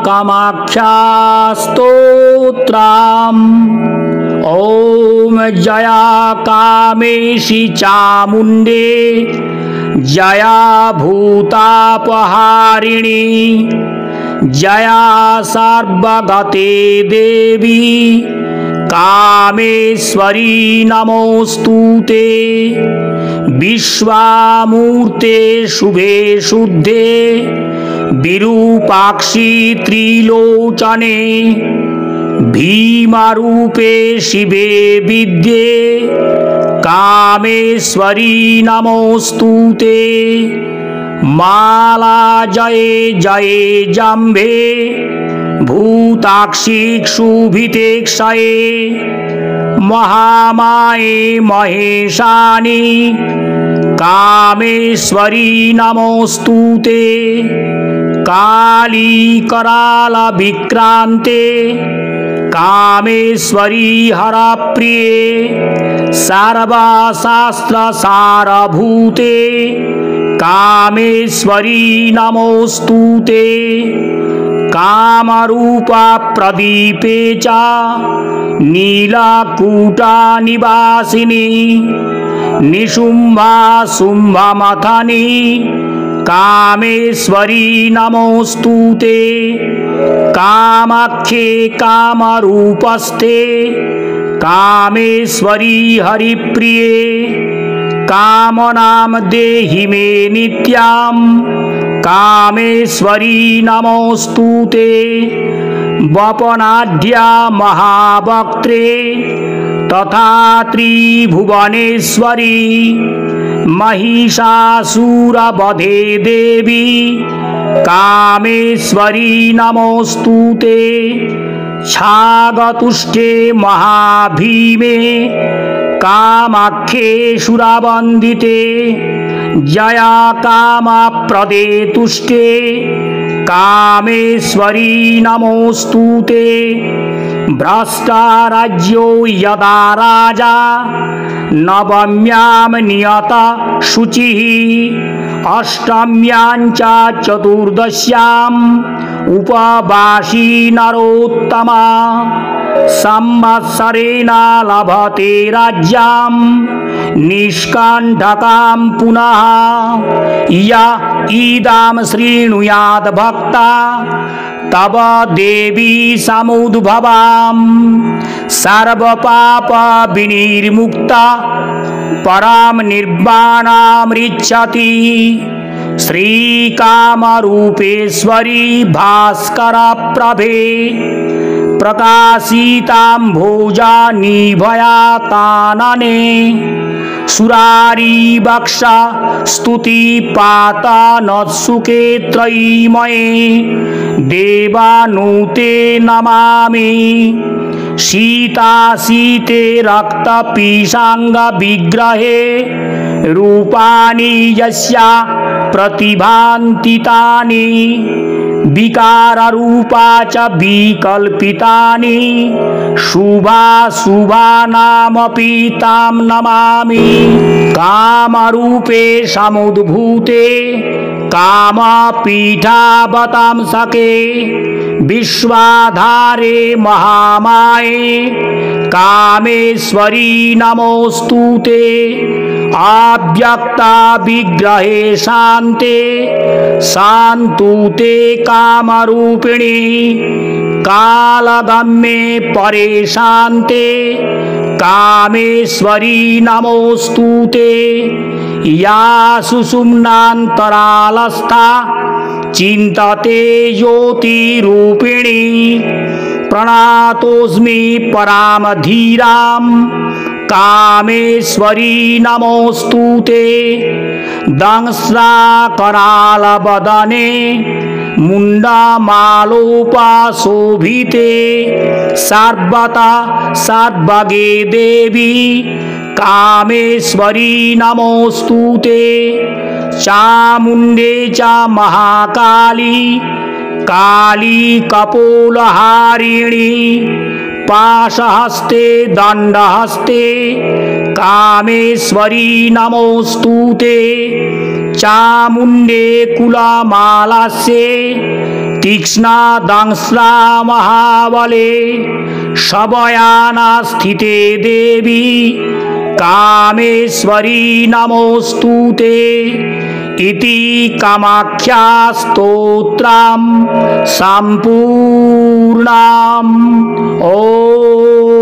कामाख्या स्तोत्रम्। ओम जया कामेशी चामुंडे जया भूतापहारिणी जया सर्वगते देवी कामेश्वरी नमोस्तुते। विश्वामूर्ते शुभे शुद्धे विरूपाक्षी त्रिलोचने भीमारूपे शिवे विद्ये कामेश्वरी नमोस्तुते। माला जये जये जम्भे भूताक्षी क्षुभितेक्षये महामाये महेशानी कामेश्वरी नमोस्तुते। काली कराल विक्रांते कामेश्वरी हरप्रिये सर्वशास्त्र सारभूते कामेश्वरी नमोस्तुते। कामरूपा प्रदीपे च नीलकूटा निवासिनी निशुम्भा शुम्भमथनी कामेश्वरी नमोस्तुते। कामाख्ये कामरूपस्थे कामेश्वरी हरिप्रिये कामनां देहि मे नित्यां कामेश्वरी नमोस्तुते। वपनाढ्या महावक्त्रे तथा त्रिभुवनेश्वरी महिषासुरवधे देवी कामेश्वरी नमोस्तुते। छागतुष्टे महाभीमे कामाख्ये सुरवन्दिते जया कामप्रदे तुष्टे कामेश्वरी नमोस्तुते। भ्रष्टाराज्यो यदा राजा नवम्यां नियत शुचिः अष्टम्यां च चतुर्दश्याम् उपवासी नरोत्तमा संवत्सरेण लभते राज्यं निष्कण्टकां पुनः य इदं शृणुयात् भक्ता तव देवी समुद्भवां सर्वपाप विनिर्मुक्ता परां निर्वाणामृच्छति। श्रीकामरूपेश्वरी भास्कर प्रभे प्रकाशिताम्भोजा निभयातानने सुरारी वक्षा स्तुति पाता नत्सुके त्रयीमये देवानुते नमामि। सीता सीते रक्त पीशांग विग्रहे रूपाणि यस्या प्रतिभान्तितानि विकार रूपा च विकल्पितानि शुभा नामपि तां नमामि। कामरूपे समुद्भूते कामपीठावतां सके विश्वाधारे महामाये कामेश्वरी नमोस्तुते। अव्यक्ता विग्रहे शान्ते शान्तुते कामरूपिणी कालगम्ये परे शान्ते कामेश्वरी नमोस्तुते। या सुषुम्नान्तरालस्था चिन्तते ज्योतिरूपिणी प्रणातोऽस्मि परां धीरां कामेश्वरी नमोस्तुते। दंश्राकरालवदने मुण्डमालोपशोभिते सर्वता सर्वगे देवी कामेश्वरी नमोस्तुते। चामुण्डे च महाकाली काली कपोलहारिणी पाशहस्ते दंडहस्ते कामेश्वरी नमोस्तुते। चामुण्डे कुलमालास्ये तीक्ष्णा दंश्ला महाबले शबयाना स्थिते देवी कामेश्वरी नमोस्तुते इति कामाख्या स्तोत्रम् सम्पूर्णम्। ॐ